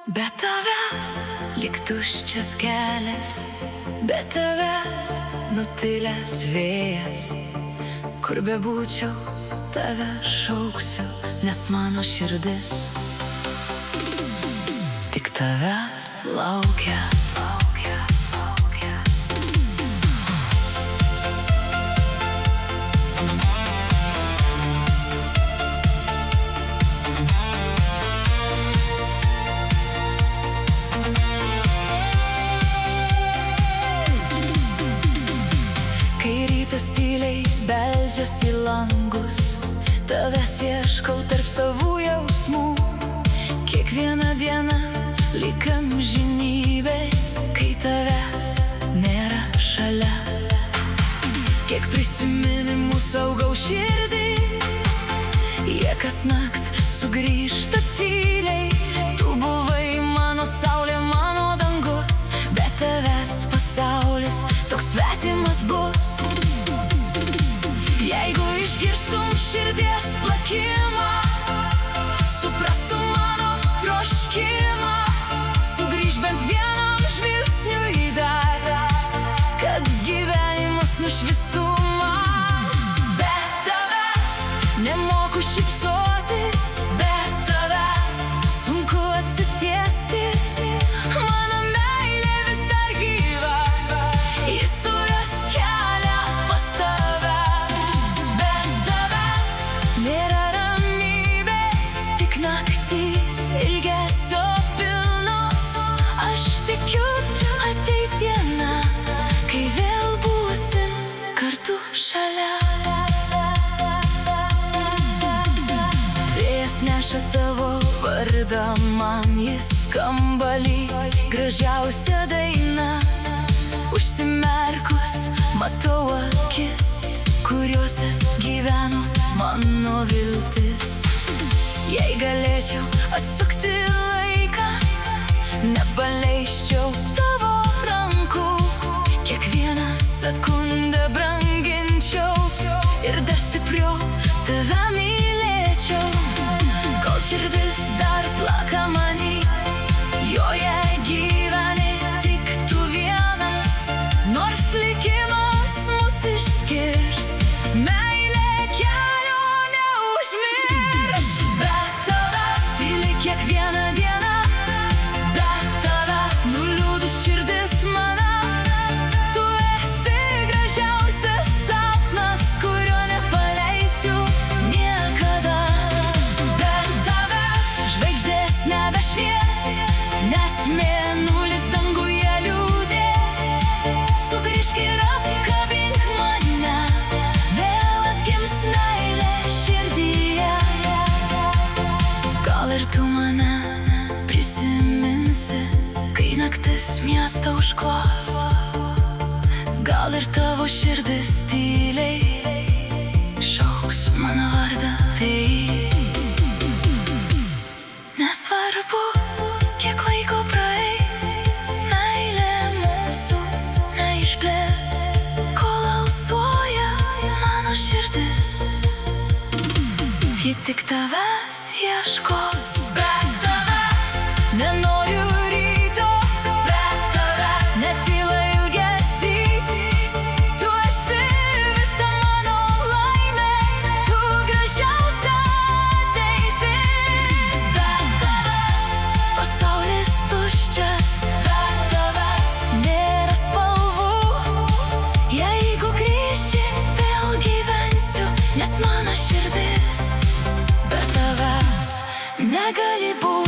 Be tavęs lyg tuščias kelias, be tavęs nutilęs vėjas. Kur bebūčiau, tave šauksiu, nes mano širdis tik tavęs laukia. Kai rytas tyliai beldžias į langus, tavęs ieškau tarp savų jausmų. Kiekviena diena lyg amžinybė, kai tavęs nėra šalia. Kiek prisiminimų saugau širdį, jie kasnakt sugrįžta tyliai. Tu buvai mano saulė, mano dangus, be tavęs pasaulis toks svetimas bus. Jeigu išgirstum širdies plakimą, suprastum mano troškimą, sugrįž bent vienam žvilgsniui dar, kad gyvenimas nušvistų man. Be tavęs nemoku šypsotis, be tavęs sunku atsitiesti. Mano meilė vis dar gyva, ji suras kelią pas tave. Be tavęs nėra ramybės, tik naktys ilgesio pilnos. Aš tikiu, ateis diena, kai vėl būsim kartu šalia. Vėjas neša tavo vardą man, jis skamba lyg gražiausia daina. Užsimerkus matau akis, kuriuose gyveno mano viltis. Jei galėčiau atsukti laiką, nepaleisčiau tavo rankų. Kiekvieną sekundę branginčiau ir dar stipriau tave mylėčiau. Kol širdis dar plaka many, joje gyveni tik tu vienas. Nors likimas mus išskirs, meilė kelio neužmirš. Be tavęs tyli kiekvieną dieną, be tavęs nuliūdus širdis mano. Tu esi gražiausias sapnas, kurio nepaleisiu niekada. Be tavęs žvaigždės nebešvies, net mėnulis danguje liūdės. Sugrįžk ir apkabink mane, vėl atgims meilė širdyje. Gal ir tu mane prisiminsi, kai naktis miestą užklos. Gal ir tavo širdis tyliai šauks mano vardą vėjai. Nesvarbu, kiek laiko praeis, meilė mūsų neišblės. Kol alsuoja mano širdis, ji tik tavęs ieškos. Be tavęs nenoriu ryto, be tavęs netyla ilgesys. Tu esi visa mano laimė, tu gražiausia ateitis. Be tavęs pasaulis tuščias, be tavęs nėra spalvų. Jeigu grįši, vėl gyvensiu, nes mano širdis be tavęs negali būti.